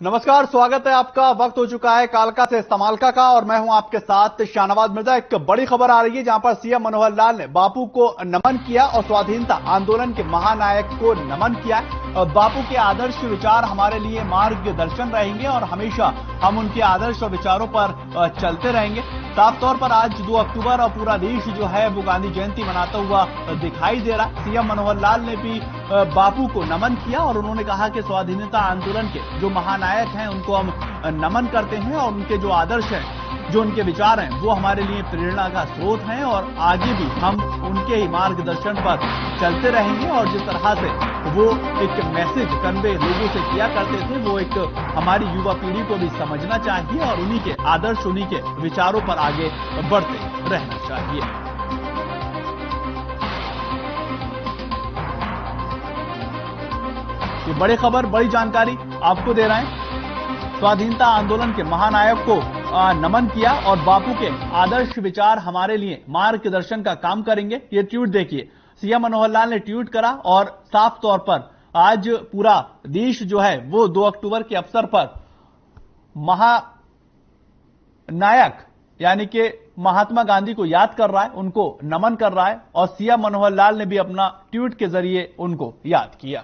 नमस्कार, स्वागत है आपका। वक्त हो चुका है कालका से इस्तेमालका का और मैं हूं आपके साथ शाहनवाज मिर्जा। एक बड़ी खबर आ रही है जहां पर सीएम मनोहर लाल ने बापू को नमन किया और स्वाधीनता आंदोलन के महानायक को नमन किया। बापू के आदर्श विचार हमारे लिए मार्गदर्शन रहेंगे और हमेशा हम उनके आदर्श और विचारों पर चलते रहेंगे। साफ तौर पर आज 2 अक्टूबर और पूरा देश जो है वो गांधी जयंती मनाता हुआ दिखाई दे रहा है। सीएम मनोहर लाल ने भी बापू को नमन किया और उन्होंने कहा कि स्वाधीनता आंदोलन के जो महानायक हैं उनको हम नमन करते हैं और उनके जो आदर्श हैं, जो उनके विचार हैं, वो हमारे लिए प्रेरणा का स्रोत हैं और आगे भी हम उनके ही मार्गदर्शन पर चलते रहेंगे। और जिस तरह से वो एक मैसेज कन्वे लोगों से किया करते थे, वो एक हमारी युवा पीढ़ी को भी समझना चाहिए और उन्हीं के आदर्श, उन्हीं के विचारों पर आगे बढ़ते रहना चाहिए। ये बड़ी खबर, बड़ी जानकारी आपको दे रहे हैं। स्वाधीनता आंदोलन के महानायक को नमन किया और बापू के आदर्श विचार हमारे लिए मार्गदर्शन का काम करेंगे। ये ट्वीट देखिए, सीएम मनोहर लाल ने ट्वीट करा और साफ तौर पर आज पूरा देश जो है वो 2 अक्टूबर के अवसर पर महानायक यानी कि महात्मा गांधी को याद कर रहा है, उनको नमन कर रहा है और सीएम मनोहर लाल ने भी अपना ट्वीट के जरिए उनको याद किया।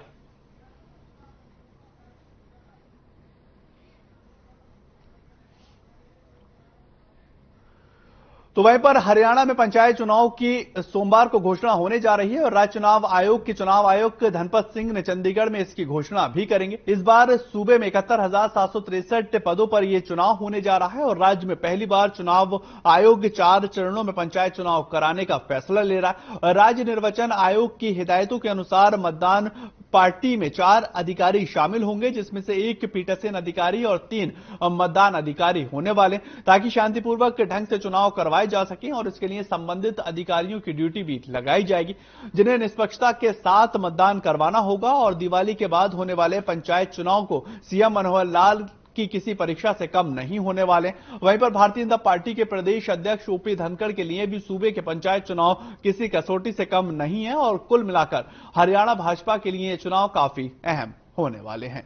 तो वहीं पर हरियाणा में पंचायत चुनाव की सोमवार को घोषणा होने जा रही है और राज्य चुनाव आयोग के चुनाव आयुक्त धनपत सिंह ने चंडीगढ़ में इसकी घोषणा भी करेंगे। इस बार सूबे में 71,763 पदों पर यह चुनाव होने जा रहा है और राज्य में पहली बार चुनाव आयोग 4 चरणों में पंचायत चुनाव कराने का फैसला ले रहा है। राज्य निर्वाचन आयोग की हिदायतों के अनुसार मतदान पार्टी में 4 अधिकारी शामिल होंगे, जिसमें से 1 पीठासीन अधिकारी और 3 मतदान अधिकारी होने वाले, ताकि शांतिपूर्वक ढंग से चुनाव करवाए जा सके और इसके लिए संबंधित अधिकारियों की ड्यूटी भी लगाई जाएगी, जिन्हें निष्पक्षता के साथ मतदान करवाना होगा। और दिवाली के बाद होने वाले पंचायत चुनाव को सीएम मनोहर लाल की किसी परीक्षा से कम नहीं होने वाले। वहीं पर भारतीय जनता पार्टी के प्रदेश अध्यक्ष ओपी धनखड़ के लिए भी सूबे के पंचायत चुनाव किसी कसौटी से कम नहीं है और कुल मिलाकर हरियाणा भाजपा के लिए ये चुनाव काफी अहम होने वाले हैं।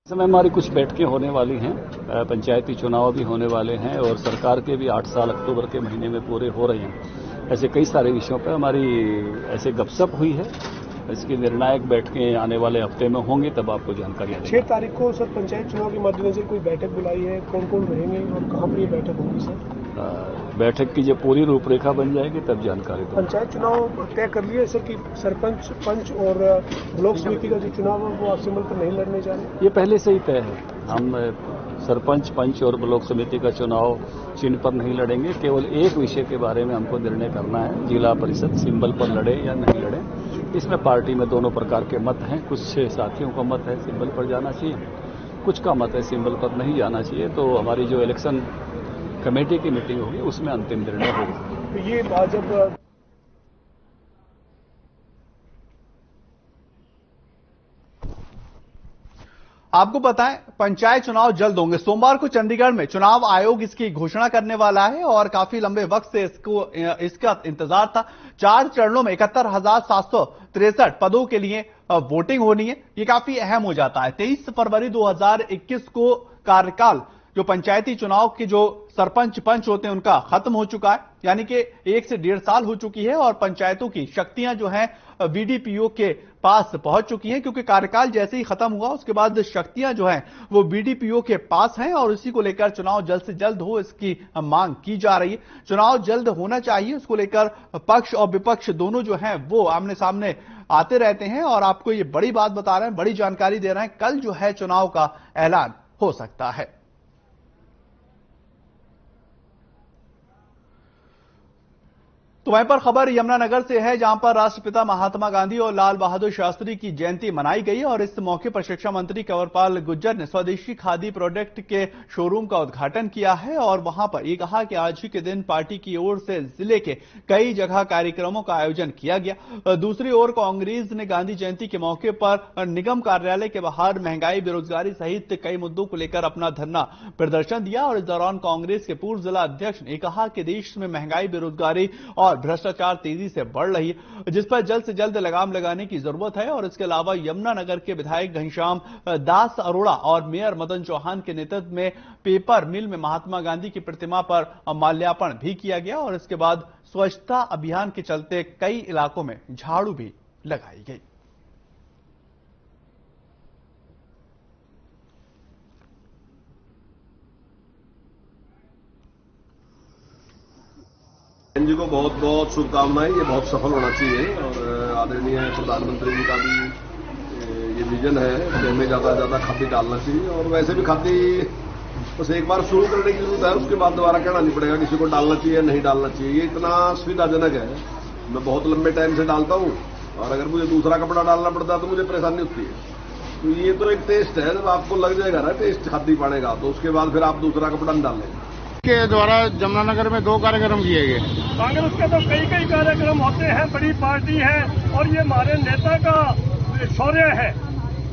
इस समय हमारी कुछ बैठकें होने वाली हैं, पंचायती चुनाव भी होने वाले हैं और सरकार के भी 8 साल अक्टूबर के महीने में पूरे हो रहे हैं। ऐसे कई सारे विषयों पर हमारी ऐसे गपशप हुई है। इसकी निर्णायक बैठकें आने वाले हफ्ते में होंगी, तब आपको जानकारी देंगे। 6 तारीख को सर पंचायत चुनाव के मद्देनजर कोई बैठक बुलाई है, कौन कौन रहेंगे और कहां पर ये बैठक होगी सर? बैठक की जब पूरी रूपरेखा बन जाएगी तब जानकारी दूंगा। पंचायत चुनाव तय कर लिया सर कि सरपंच, पंच और ब्लॉक समिति का जो चुनाव है वो आप सिंबल पर नहीं लड़ने जा रहे? ये पहले से ही तय है। हम सरपंच, पंच और ब्लॉक समिति का चुनाव चिन्ह पर नहीं लड़ेंगे। केवल एक विषय के बारे में हमको निर्णय करना है, जिला परिषद सिंबल पर लड़े या नहीं लड़े। इसमें पार्टी में दोनों प्रकार के मत हैं। कुछ साथियों का मत है सिंबल पर जाना चाहिए, कुछ का मत है सिंबल पर नहीं जाना चाहिए। तो हमारी जो इलेक्शन कमेटी की मीटिंग होगी उसमें अंतिम निर्णय होगा। ये जब आपको पता है पंचायत चुनाव जल्द होंगे। सोमवार को चंडीगढ़ में चुनाव आयोग इसकी घोषणा करने वाला है और काफी लंबे वक्त से इसका इंतजार था। 4 चरणों में 71,763 पदों के लिए वोटिंग होनी है। ये काफी अहम हो जाता है। 23 फरवरी 2021 को कार्यकाल जो पंचायती चुनाव के जो सरपंच, पंच होते हैं उनका खत्म हो चुका है, यानी कि 1 से 1.5 साल हो चुकी है और पंचायतों की शक्तियां जो हैं बीडीपीओ के पास पहुंच चुकी हैं, क्योंकि कार्यकाल जैसे ही खत्म हुआ उसके बाद शक्तियां जो हैं वो बीडीपीओ के पास हैं और इसी को लेकर चुनाव जल्द से जल्द हो, इसकी मांग की जा रही है। चुनाव जल्द होना चाहिए, इसको लेकर पक्ष और विपक्ष दोनों जो हैं वो आमने सामने आते रहते हैं और आपको ये बड़ी बात बता रहे हैं, बड़ी जानकारी दे रहे हैं। कल जो है चुनाव का ऐलान हो सकता है। तो वहीं पर खबर यमुनानगर से है, जहां पर राष्ट्रपिता महात्मा गांधी और लाल बहादुर शास्त्री की जयंती मनाई गई और इस मौके पर शिक्षा मंत्री कंवरपाल गुर्जर ने स्वदेशी खादी प्रोडक्ट के शोरूम का उद्घाटन किया है और वहां पर ये कहा कि आज ही के दिन पार्टी की ओर से जिले के कई जगह कार्यक्रमों का आयोजन किया गया। दूसरी ओर कांग्रेस ने गांधी जयंती के मौके पर निगम कार्यालय के बाहर महंगाई, बेरोजगारी सहित कई मुद्दों को लेकर अपना धरना प्रदर्शन दिया और इस दौरान कांग्रेस के पूर्व जिला अध्यक्ष ने कहा कि देश में महंगाई, बेरोजगारी और भ्रष्टाचार तेजी से बढ़ रही है, जिस पर जल्द से जल्द लगाम लगाने की जरूरत है। और इसके अलावा यमुनानगर के विधायक घनश्याम दास अरोड़ा और मेयर मदन चौहान के नेतृत्व में पेपर मिल में महात्मा गांधी की प्रतिमा पर माल्यार्पण भी किया गया और इसके बाद स्वच्छता अभियान के चलते कई इलाकों में झाड़ू भी लगाई गई। जी को बहुत बहुत शुभकामनाएं। ये बहुत सफल होना चाहिए और आदरणीय प्रधानमंत्री जी का भी ये विजन है कि हमें ज्यादा से ज्यादा खादी डालना चाहिए और वैसे भी खादी बस एक बार शुरू करने की जरूरत है, उसके बाद दोबारा कहना नहीं पड़ेगा किसी को डालना चाहिए नहीं डालना चाहिए। ये इतना सुविधाजनक है, मैं बहुत लंबे टाइम से डालता हूँ और अगर मुझे दूसरा कपड़ा डालना पड़ता है तो मुझे परेशानी होती है। तो ये तो एक टेस्ट है, जब आपको लग जाएगा ना टेस्ट खादी पाने का तो उसके बाद फिर आप दूसरा कपड़ा नहीं डालेंगे। के द्वारा यमुनानगर में 2 कार्यक्रम किए गए। कांग्रेस के तो कई कई कार्यक्रम होते हैं, बड़ी पार्टी है और ये हमारे नेता का शौर्य है।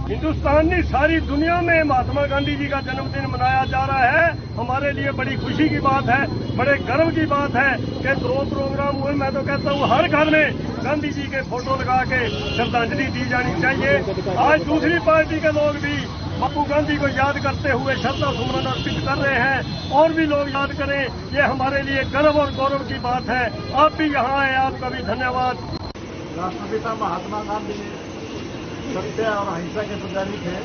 हिंदुस्तान की सारी दुनिया में महात्मा गांधी जी का जन्मदिन मनाया जा रहा है। हमारे लिए बड़ी खुशी की बात है, बड़े गर्व की बात है कि 2 प्रोग्राम हुए। मैं तो कहता हूँ हर घर में गांधी जी के फोटो लगा के श्रद्धांजलि दी जानी चाहिए। आज दूसरी पार्टी के लोग भी बापू गांधी को याद करते हुए श्रद्धा सुमन अर्पित कर रहे हैं और भी लोग याद करें। ये हमारे लिए गर्व और गौरव की बात है। आप भी यहाँ आए, आपका भी धन्यवाद। राष्ट्रपिता महात्मा गांधी सत्य और अहिंसा के पुजारी थे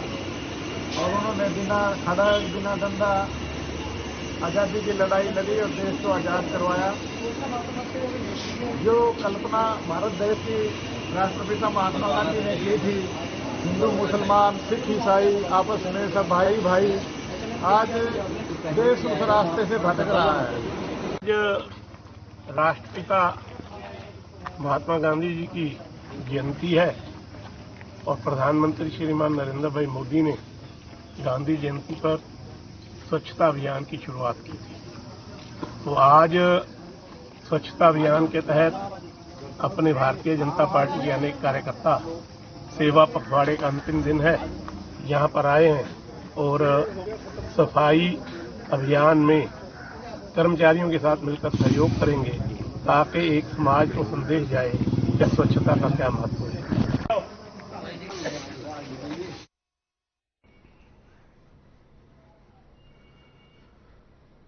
और उन्होंने बिना खड़ा बिना धंधा आजादी की लड़ाई लड़ी और देश को आजाद करवाया। जो कल्पना भारत देश की राष्ट्रपिता महात्मा गांधी ने की थी, हिंदू मुसलमान सिख ईसाई आपस में सब भाई भाई, आज देश उस रास्ते से भटक रहा है। राष्ट्रपिता महात्मा गांधी जी की जयंती है और प्रधानमंत्री श्रीमान नरेंद्र भाई मोदी ने गांधी जयंती पर स्वच्छता अभियान की शुरुआत की थी। तो आज स्वच्छता अभियान के तहत अपने भारतीय जनता पार्टी के अनेक कार्यकर्ता सेवा पखवाड़े का अंतिम दिन है, यहाँ पर आए हैं और सफाई अभियान में कर्मचारियों के साथ मिलकर सहयोग करेंगे ताकि एक समाज को संदेश जाए कि स्वच्छता का क्या महत्व है।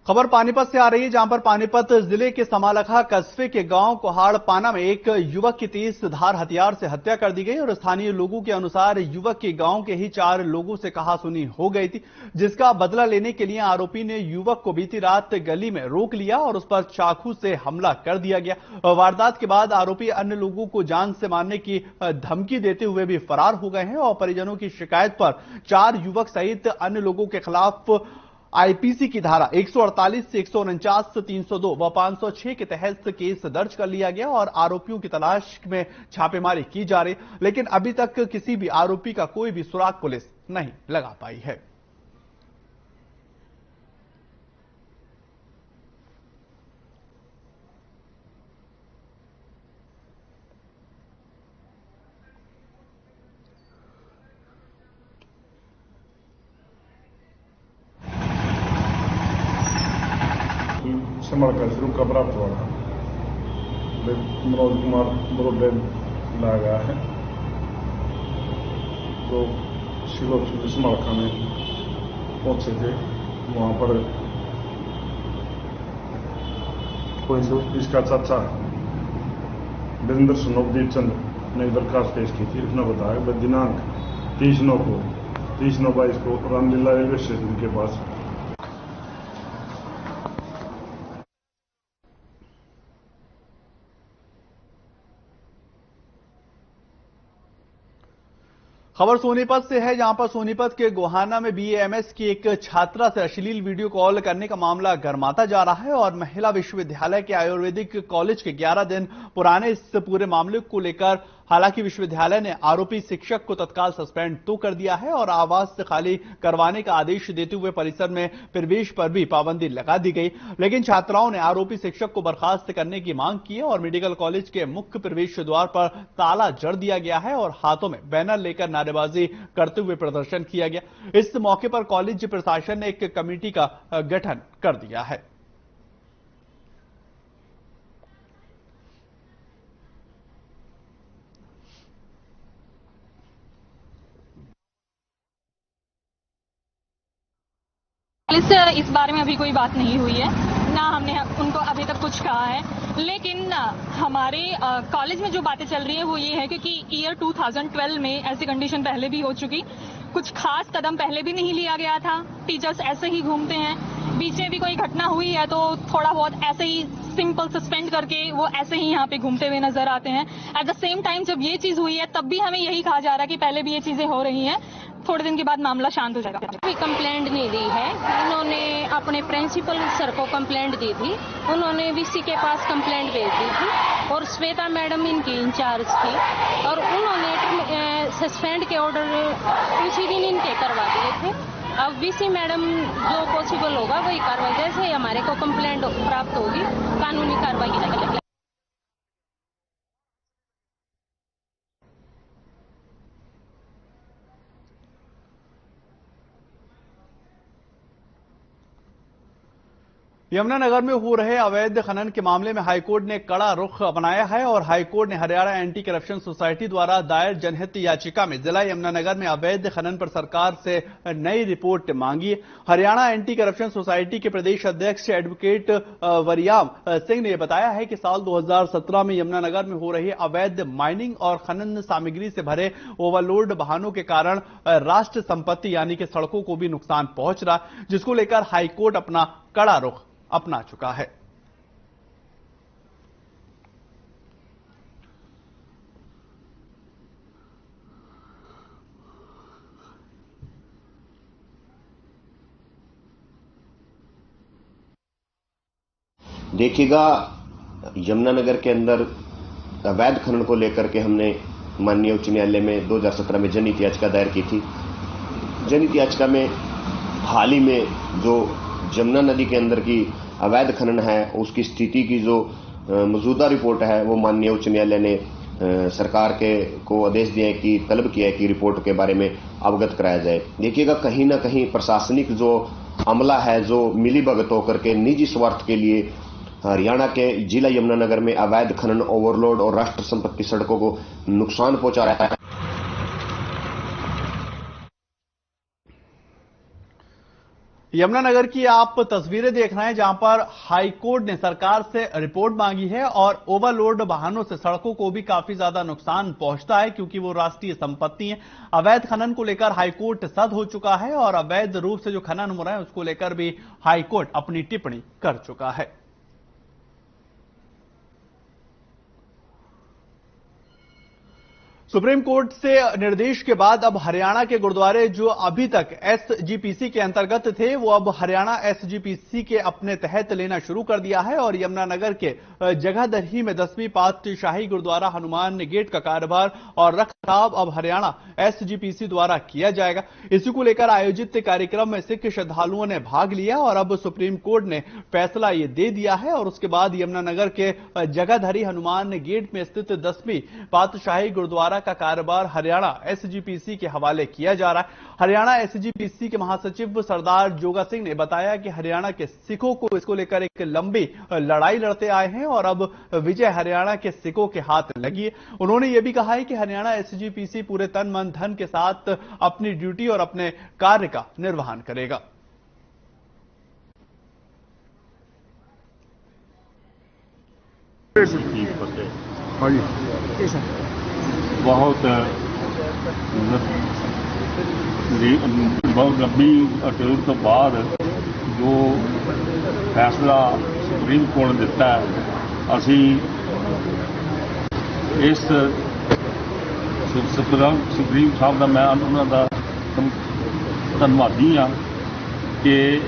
खबर पानीपत से आ रही है, जहां पर पानीपत जिले के समालखा कस्बे के गांव कोहाड़पाना में एक युवक की तेज धार हथियार से हत्या कर दी गई और स्थानीय लोगों के अनुसार युवक के गांव के ही 4 लोगों से कहासुनी हो गई थी, जिसका बदला लेने के लिए आरोपी ने युवक को बीती रात गली में रोक लिया और उस पर चाकू से हमला कर दिया गया। वारदात के बाद आरोपी अन्य लोगों को जान से मारने की धमकी देते हुए भी फरार हो गए हैं और परिजनों की शिकायत पर 4 युवक सहित अन्य लोगों के खिलाफ आईपीसी की धारा 148 से 149 से 302 व 506 के तहत केस दर्ज कर लिया गया और आरोपियों की तलाश में छापेमारी की जा रही, लेकिन अभी तक किसी भी आरोपी का कोई भी सुराग पुलिस नहीं लगा पाई है। समर्पण शुरू का प्राप्त हुआ मनोज कुमार बरोडे लाया है, तो शिलोक समालखा में पहुंचे थे। वहां पर इसका चाचा वीरेंद्र नवदीप चंद ने दरखास्त पेश की थी। उसने बताया कि दिनांक 30/9/22 को रामलीला रेलवे स्टेशन के पास खबर सोनीपत से है, जहां पर सोनीपत के गोहाना में बीएएमएस की एक छात्रा से अश्लील वीडियो कॉल करने का मामला गरमाता जा रहा है और महिला विश्वविद्यालय के आयुर्वेदिक कॉलेज के 11 दिन पुराने इस पूरे मामले को लेकर हालांकि विश्वविद्यालय ने आरोपी शिक्षक को तत्काल सस्पेंड तो कर दिया है और आवास से खाली करवाने का आदेश देते हुए परिसर में प्रवेश पर भी पाबंदी लगा दी गई। लेकिन छात्राओं ने आरोपी शिक्षक को बर्खास्त करने की मांग की है और मेडिकल कॉलेज के मुख्य प्रवेश द्वार पर ताला जड़ दिया गया है और हाथों में बैनर लेकर नारेबाजी करते हुए प्रदर्शन किया गया। इस मौके पर कॉलेज प्रशासन ने एक कमेटी का गठन कर दिया है। इस बारे में अभी कोई बात नहीं हुई है, ना हमने उनको अभी तक कुछ कहा है। लेकिन हमारे कॉलेज में जो बातें चल रही है वो ये है क्योंकि ईयर 2012 में ऐसी कंडीशन पहले भी हो चुकी, कुछ खास कदम पहले भी नहीं लिया गया था। टीचर्स ऐसे ही घूमते हैं, बीच में भी कोई घटना हुई है तो थोड़ा बहुत ऐसे ही सिंपल सस्पेंड करके वो ऐसे ही यहाँ पे घूमते हुए नजर आते हैं। एट द सेम टाइम जब ये चीज हुई है तब भी हमें यही कहा जा रहा है कि पहले भी ये चीजें हो रही हैं, थोड़े दिन के बाद मामला शांत हो जाएगा। कोई कंप्लेंट नहीं दी है, उन्होंने अपने प्रिंसिपल सर को कंप्लेंट दी थी, उन्होंने वीसी के पास कंप्लेंट भेज दी थी और श्वेता मैडम इनकी इंचार्ज थी और उन्होंने सस्पेंड के ऑर्डर उसी दिन इनके करवा दिए थे। अब वीसी मैडम जो पॉसिबल होगा वही कार्रवाई, जैसे हमारे को कंप्लेंट प्राप्त होगी कानूनी कार्रवाई की जाएगी। यमुनानगर में हो रहे अवैध खनन के मामले में हाईकोर्ट ने कड़ा रुख अपनाया है और हाईकोर्ट ने हरियाणा एंटी करप्शन सोसाइटी द्वारा दायर जनहित याचिका में जिला यमुनानगर में अवैध खनन पर सरकार से नई रिपोर्ट मांगी। हरियाणा एंटी करप्शन सोसाइटी के प्रदेश अध्यक्ष एडवोकेट वरियाम सिंह ने बताया है कि साल 2017 में यमुनानगर में हो रही अवैध माइनिंग और खनन सामग्री से भरे ओवरलोड वाहनों के कारण राष्ट्र संपत्ति यानी कि सड़कों को भी नुकसान पहुंच रहा, जिसको लेकर हाईकोर्ट अपना कड़ा रुख अपना चुका है। देखिएगा, यमुनानगर के अंदर अवैध खनन को लेकर के हमने माननीय उच्च न्यायालय में 2017 में जनहित याचिका दायर की थी। जनहित याचिका में हाल ही में जो जमुना नदी के अंदर की अवैध खनन है उसकी स्थिति की जो मौजूदा रिपोर्ट है वो माननीय उच्च न्यायालय ने सरकार के को आदेश दिए कि तलब किया है कि रिपोर्ट के बारे में अवगत कराया जाए। देखिएगा, कहीं ना कहीं प्रशासनिक जो अमला है जो मिलीभगत होकर के निजी स्वार्थ के लिए हरियाणा के जिला यमुनानगर में अवैध खनन, ओवरलोड और राष्ट्र संपत्ति सड़कों को नुकसान पहुंचा रहा है। यमुनानगर की आप तस्वीरें देख रहे हैं जहां पर हाईकोर्ट ने सरकार से रिपोर्ट मांगी है और ओवरलोड वाहनों से सड़कों को भी काफी ज्यादा नुकसान पहुंचता है क्योंकि वो राष्ट्रीय संपत्ति है। अवैध खनन को लेकर हाईकोर्ट सद हो चुका है और अवैध रूप से जो खनन हो रहा है उसको लेकर भी हाईकोर्ट अपनी टिप्पणी कर चुका है। सुप्रीम कोर्ट से निर्देश के बाद अब हरियाणा के गुरुद्वारे जो अभी तक एसजीपीसी के अंतर्गत थे वो अब हरियाणा एसजीपीसी के अपने तहत लेना शुरू कर दिया है और यमुनानगर के जगाधरी में 10वीं पातशाही गुरुद्वारा हनुमान गेट का कार्यभार और रखरखाव अब हरियाणा एसजीपीसी द्वारा किया जाएगा। इसी को लेकर आयोजित कार्यक्रम में सिख श्रद्धालुओं ने भाग लिया और अब सुप्रीम कोर्ट ने फैसला ये दे दिया है और उसके बाद यमुनानगर के जगाधरी हनुमान गेट में स्थित 10वीं पातशाही गुरुद्वारा का कारोबार हरियाणा एसजीपीसी के हवाले किया जा रहा है। हरियाणा एसजीपीसी के महासचिव सरदार जोगा सिंह ने बताया कि हरियाणा के सिखों को इसको लेकर एक लंबी लड़ाई लड़ते आए हैं और अब विजय हरियाणा के सिखों के हाथ लगी है। उन्होंने यह भी कहा है कि हरियाणा एसजीपीसी पूरे तन मन धन के साथ अपनी ड्यूटी और अपने कार्य का निर्वहन करेगा। बहुत लंबी अटूर तो बाद जो फैसला सुप्रीम कोर्ट ने दिता है, असी इस ਸੁਪਰੀਮ ਸਾਹਿਬ ਦਾ ਮੈਂ ਉਹਨਾਂ ਦਾ ਧੰਨਵਾਦੀ ਹਾਂ ਕਿ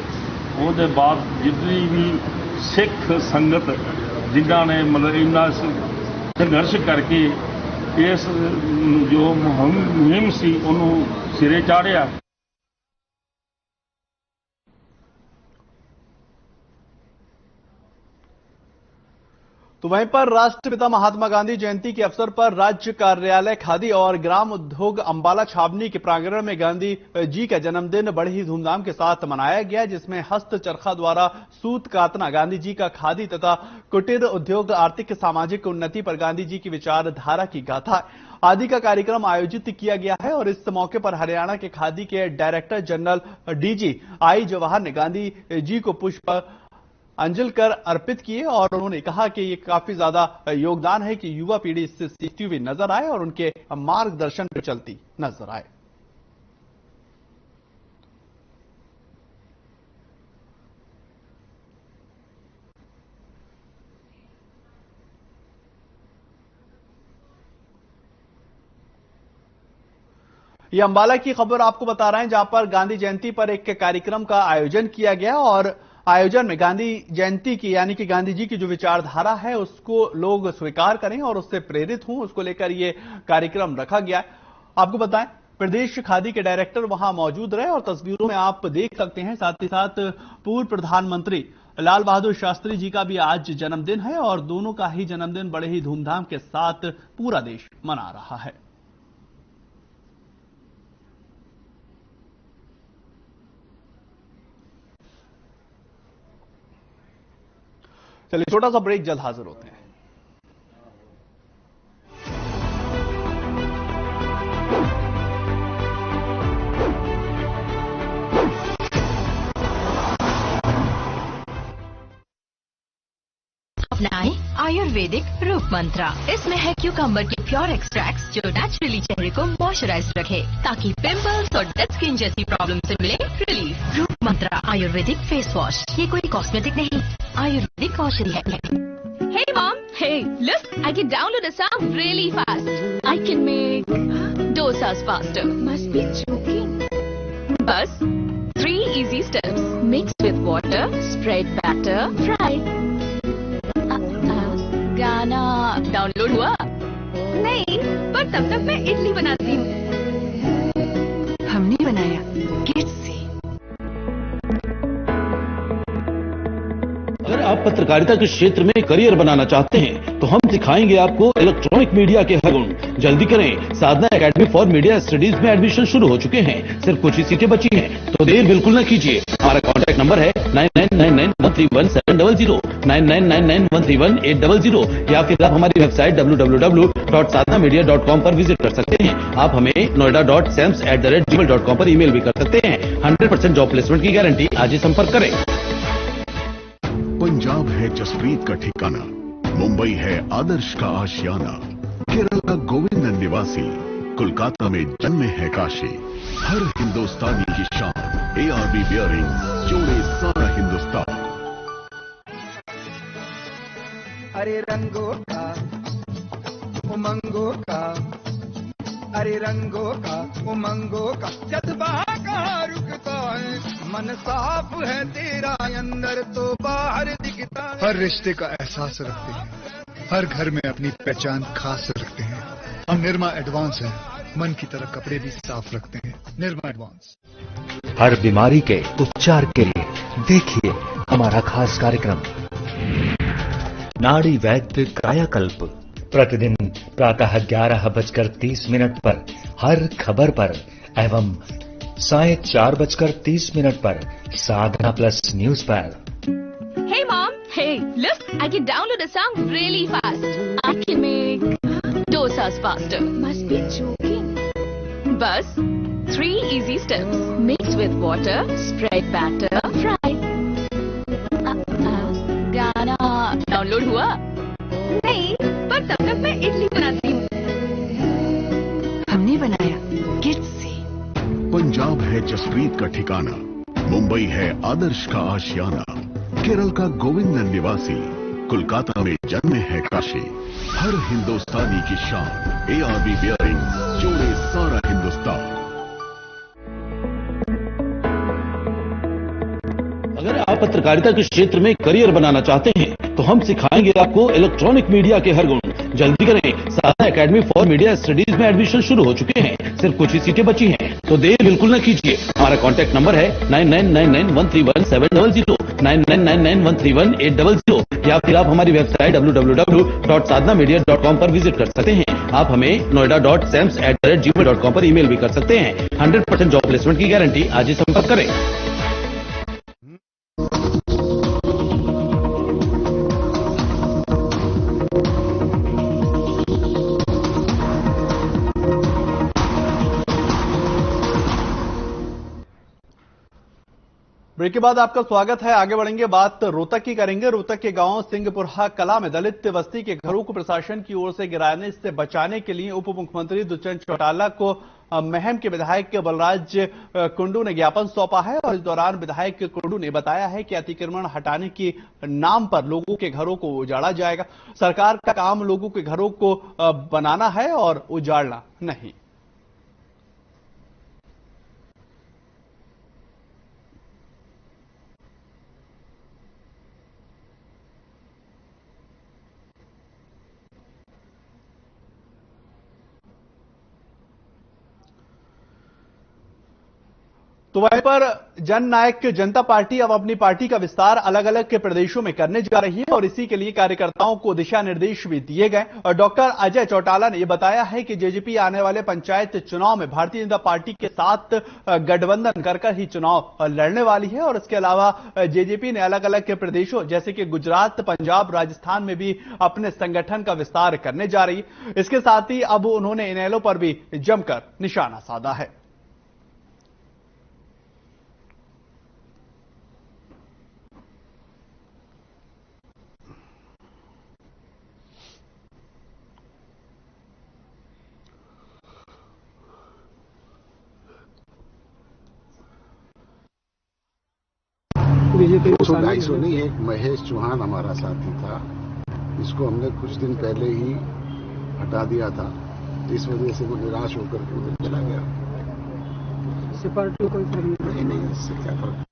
ਉਹਦੇ ਬਾਅਦ ਜਿੰਨੀ ਵੀ ਸਿੱਖ ਸੰਗਤ ਜਿਨ੍ਹਾਂ ਨੇ ਮਤਲਬ ਇੰਨਾ ਸੰਘਰਸ਼ ਕਰਕੇ ਇਸ ਜੋ ਮੁਹਿੰਮ ਸੀ ਉਹਨੂੰ ਸਿਰੇ ਚਾੜਿਆ। तो वहीं पर राष्ट्रपिता महात्मा गांधी जयंती के अवसर पर राज्य कार्यालय खादी और ग्राम उद्योग अंबाला छावनी के प्रांगण में गांधी जी का जन्मदिन बड़े ही धूमधाम के साथ मनाया गया, जिसमें हस्त चरखा द्वारा सूत कातना, गांधी जी का खादी तथा कुटीर उद्योग, आर्थिक सामाजिक उन्नति पर गांधी जी की विचारधारा की गाथा आदि का कार्यक्रम आयोजित किया गया है। और इस मौके पर हरियाणा के खादी के डायरेक्टर जनरल डीजी आई जवाहर ने गांधी जी को पुष्प अंजल कर अर्पित किए और उन्होंने कहा कि ये काफी ज्यादा योगदान है कि युवा पीढ़ी इससे सीखती हुई नजर आए और उनके मार्गदर्शन पर चलती नजर आए। ये अंबाला की खबर आपको बता रहे हैं, जहां पर गांधी जयंती पर एक कार्यक्रम का आयोजन किया गया और आयोजन में गांधी जयंती की यानी कि गांधी जी की जो विचारधारा है उसको लोग स्वीकार करें और उससे प्रेरित हों, उसको लेकर ये कार्यक्रम रखा गया है। आपको बताएं, प्रदेश खादी के डायरेक्टर वहां मौजूद रहे और तस्वीरों में आप देख सकते हैं। साथ ही साथ पूर्व प्रधानमंत्री लाल बहादुर शास्त्री जी का भी आज जन्मदिन है और दोनों का ही जन्मदिन बड़े ही धूमधाम के साथ पूरा देश मना रहा है। चलिए छोटा सा ब्रेक, जल्द हाजिर होते हैं। अपनाएं आयुर्वेदिक रूप मंत्रा। इसमें है क्यूकम्बर के प्योर एक्सट्रैक्ट्स जो नेचुरली चेहरे को मॉइस्चराइज रखे ताकि पिंपल्स और डेड स्किन जैसी प्रॉब्लम से मिले रिलीफ। रूप मंत्रा आयुर्वेदिक फेस वॉश, ये कोई कॉस्मेटिक नहीं, आयुर्वेदिक औषधि है। Hey mom, hey, look, I can download a song really fast. I can make dosas faster. Must be joking. Bus, 3 easy steps. Mix with water, spread batter, fry. गाना download हुआ? नहीं, पर तब तक मैं इडली बनाती हूँ। हमने बनाया किड्स से। अगर आप पत्रकारिता के क्षेत्र में करियर बनाना चाहते हैं तो हम सिखाएंगे आपको इलेक्ट्रॉनिक मीडिया के हर गुण। जल्दी करें, साधना एकेडमी फॉर मीडिया स्टडीज में एडमिशन शुरू हो चुके हैं, सिर्फ कुछ ही सीटें बची हैं, तो देर बिल्कुल न कीजिए। हमारा कॉन्टैक्ट नंबर है 9999131700, 9999131800 या फिर आप हमारी वेबसाइट www.sadhnamedia.com पर विजिट कर सकते हैं। आप हमें noida.sams@gmail.com पर ईमेल भी कर सकते हैं। 100% जॉब प्लेसमेंट की गारंटी। आज ही संपर्क करें। पंजाब है जसप्रीत का ठिकाना, मुंबई है आदर्श का आशियाना, केरल का गोविंद निवासी, कोलकाता में जन्मे है काशी। हर हिंदुस्तानी की शान, ARB बियरिंग जोड़े सारा हिंदुस्तान। अरे रंगों का उमंगों का, अरे रंगों का उमंगों का जज्बा कहाँ रुकता है। मन साफ है तेरा अंदर तो बाहर दिखता है। हर रिश्ते का एहसास रखते हैं, हर घर में अपनी पहचान खास रखते हैं। हम निर्मा एडवांस हैं, मन की तरह कपड़े भी साफ रखते हैं। निर्मा एडवांस। हर बीमारी के उपचार के लिए देखिए हमारा खास कार्यक्रम नाड़ी वैद्य कायाकल्प, प्रतिदिन प्रातः 11:30 पर हर खबर पर एवं साय 4:30 पर साधना प्लस न्यूज पर। Hey mom, hey, look, I can download a song really fast. I can make dosas faster. Must be joking. Bus, 3 easy steps. Mix with water, spread batter, fry. गाना डाउनलोड हुआ? नहीं, पर तब तक मैं इडली बनाती हूँ। हमने बनाया किड्स से। पंजाब है जसप्रीत का ठिकाना, मुंबई है आदर्श का आशियाना, केरल का गोविंद निवासी, कोलकाता में जन्मे है काशी। हर हिंदुस्तानी की शान, ARB बियरिंग जोड़े सारा हिंदुस्तान। अगर आप पत्रकारिता के क्षेत्र में करियर बनाना चाहते हैं तो हम सिखाएंगे आपको इलेक्ट्रॉनिक मीडिया के हर गुण। जल्दी करें, साधना एकेडमी फॉर मीडिया स्टडीज में एडमिशन शुरू हो चुके हैं। सिर्फ कुछ ही सीटें बची हैं, तो देर बिल्कुल न कीजिए। हमारा कॉन्टैक्ट नंबर है 9999131700, 9999131800, या फिर आप हमारी वेबसाइट www.sadhnamedia.com पर विजिट कर सकते हैं। आप हमें noida.sams@gmail.com पर ईमेल भी कर सकते हैं। 100% जॉब प्लेसमेंट की गारंटी। आज ही संपर्क करें। ब्रेक के बाद आपका स्वागत है। आगे बढ़ेंगे, बात रोहतक की करेंगे। रोहतक के गांव सिंहपुरहा कला में दलित बस्ती के घरों को प्रशासन की ओर से गिराने से बचाने के लिए उप मुख्यमंत्री दुष्यंत चौटाला को महम के विधायक बलराज कुंडू ने ज्ञापन सौंपा है। और इस दौरान विधायक कुंडू ने बताया है कि अतिक्रमण हटाने के नाम पर लोगों के घरों को उजाड़ा जाएगा। सरकार का काम लोगों के घरों को बनाना है और उजाड़ना नहीं। तो वहीं पर जननायक जनता पार्टी अब अपनी पार्टी का विस्तार अलग अलग के प्रदेशों में करने जा रही है और इसी के लिए कार्यकर्ताओं को दिशा निर्देश भी दिए गए। और डॉक्टर अजय चौटाला ने यह बताया है कि जेजेपी आने वाले पंचायत चुनाव में भारतीय जनता पार्टी के साथ गठबंधन कर ही चुनाव लड़ने वाली है। और इसके अलावा जेजेपी ने अलग अलग के प्रदेशों जैसे कि गुजरात, पंजाब, राजस्थान में भी अपने संगठन का विस्तार करने जा रही है। इसके साथ ही अब उन्होंने इनेलो पर भी जमकर निशाना साधा है। तो 250 नहीं, एक महेश चौहान हमारा साथी था, इसको हमने कुछ दिन पहले ही हटा दिया था। इस वजह से वो निराश होकर के उधर चला गया। इससे पार्टी को कोई फर्क नहीं, इससे क्या फर्क।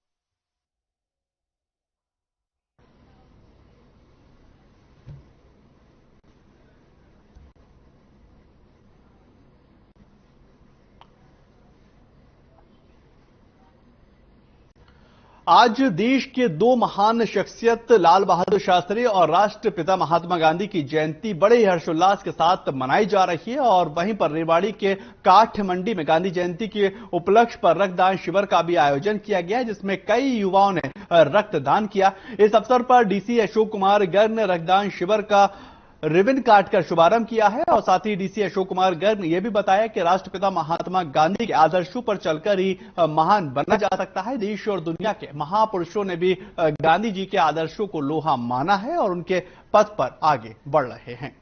आज देश के दो महान शख्सियत लाल बहादुर शास्त्री और राष्ट्रपिता महात्मा गांधी की जयंती बड़े ही हर्षोल्लास के साथ मनाई जा रही है। और वहीं पर रेवाड़ी के काठ मंडी में गांधी जयंती के उपलक्ष्य पर रक्तदान शिविर का भी आयोजन किया गया, जिसमें कई युवाओं ने रक्तदान किया। इस अवसर पर डीसी अशोक कुमार गर्ग ने रक्तदान शिविर का रिबन काटकर शुभारंभ किया है। और साथ ही डीसी अशोक कुमार गर्ग ने यह भी बताया कि राष्ट्रपिता महात्मा गांधी के आदर्शों पर चलकर ही महान बना जा सकता है। देश और दुनिया के महापुरुषों ने भी गांधी जी के आदर्शों को लोहा माना है और उनके पथ पर आगे बढ़ रहे हैं।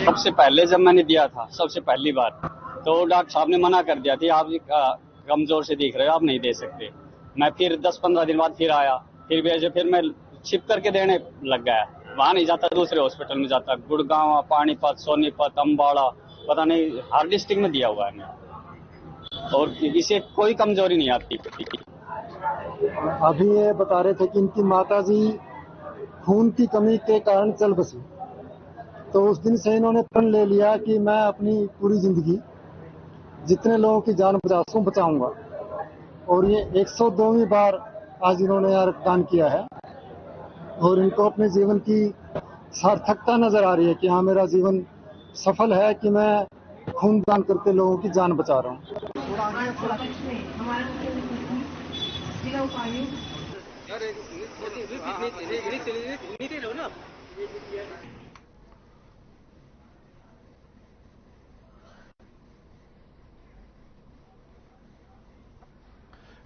सबसे पहले जब मैंने दिया था, सबसे पहली बार, तो डॉक्टर साहब ने मना कर दिया था, आप कमजोर से दिख रहे हो, आप नहीं दे सकते। मैं फिर 10-15 दिन बाद फिर आया, फिर मैं छिप करके देने लग गया। वहां नहीं जाता, दूसरे हॉस्पिटल में जाता, गुड़गांव, पानीपत, सोनीपत, अम्बाड़ा, पता नहीं हर डिस्ट्रिक्ट में दिया हुआ है मैं, और इसे कोई कमजोरी नहीं आती। अभी ये बता रहे थे कि इनकी माताजी खून की कमी के कारण चल बसी, तो उस दिन से इन्होंने प्रण ले लिया कि मैं अपनी पूरी जिंदगी जितने लोगों की जान बचाऊंगा। और ये 102वीं बार आज इन्होंने रक्तदान किया है और इनको अपने जीवन की सार्थकता नजर आ रही है कि हाँ, मेरा जीवन सफल है कि मैं खून दान करके लोगों की जान बचा रहा हूँ।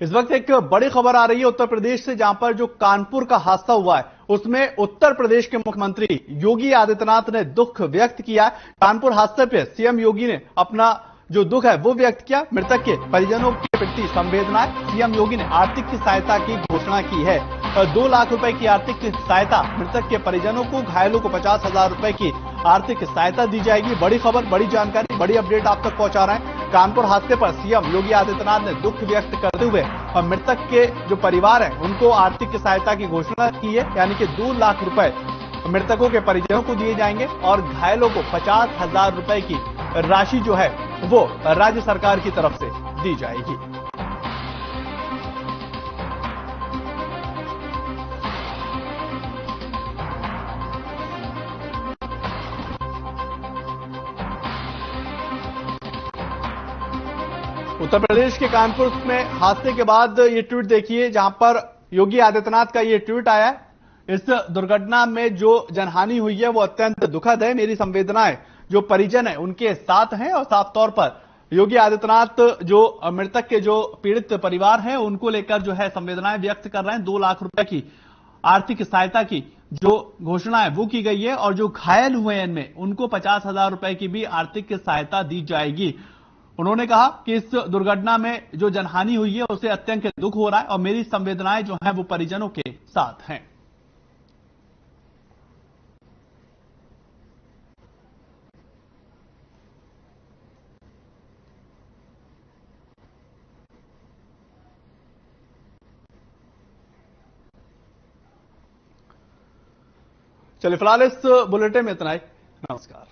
इस वक्त एक बड़ी खबर आ रही है उत्तर प्रदेश से, जहां पर जो कानपुर का हादसा हुआ है उसमें उत्तर प्रदेश के मुख्यमंत्री योगी आदित्यनाथ ने दुख व्यक्त किया। कानपुर हादसे पर सीएम योगी ने अपना जो दुख है वो व्यक्त किया। मृतक के परिजनों के प्रति संवेदनाएं। सीएम योगी ने आर्थिक सहायता की घोषणा की है। 2 लाख रुपए की आर्थिक सहायता मृतक के परिजनों को, घायलों को 50,000 रुपए की आर्थिक सहायता दी जाएगी। बड़ी खबर, बड़ी जानकारी, बड़ी अपडेट आप तक पहुंचा रहे हैं। कानपुर हादसे पर सीएम योगी आदित्यनाथ ने दुख व्यक्त करते हुए और मृतक के जो परिवार है उनको आर्थिक सहायता की घोषणा की है, यानी कि 2 लाख रुपए मृतकों के परिजनों को दिए जाएंगे और घायलों को 50,000 रुपए की राशि जो है वो राज्य सरकार की तरफ से दी जाएगी। उत्तर प्रदेश के कानपुर में हादसे के बाद ये ट्वीट देखिए, जहां पर योगी आदित्यनाथ का ये ट्वीट आया है। इस दुर्घटना में जो जनहानि हुई है वो अत्यंत दुखद है। मेरी संवेदनाएं जो परिजन है उनके साथ हैं और साफ तौर पर योगी आदित्यनाथ जो मृतक के जो पीड़ित परिवार हैं उनको लेकर जो है संवेदनाएं व्यक्त कर रहे हैं। 2 लाख रुपए की आर्थिक सहायता की जो घोषणा है वो की गई है और जो घायल हुए हैं इनमें उनको 50,000 रुपए की भी आर्थिक सहायता दी जाएगी। उन्होंने कहा कि इस दुर्घटना में जो जनहानि हुई है उसे अत्यंत दुख हो रहा है और मेरी संवेदनाएं जो हैं वो परिजनों के साथ हैं। चलिए फिलहाल इस बुलेटिन में इतना ही। नमस्कार।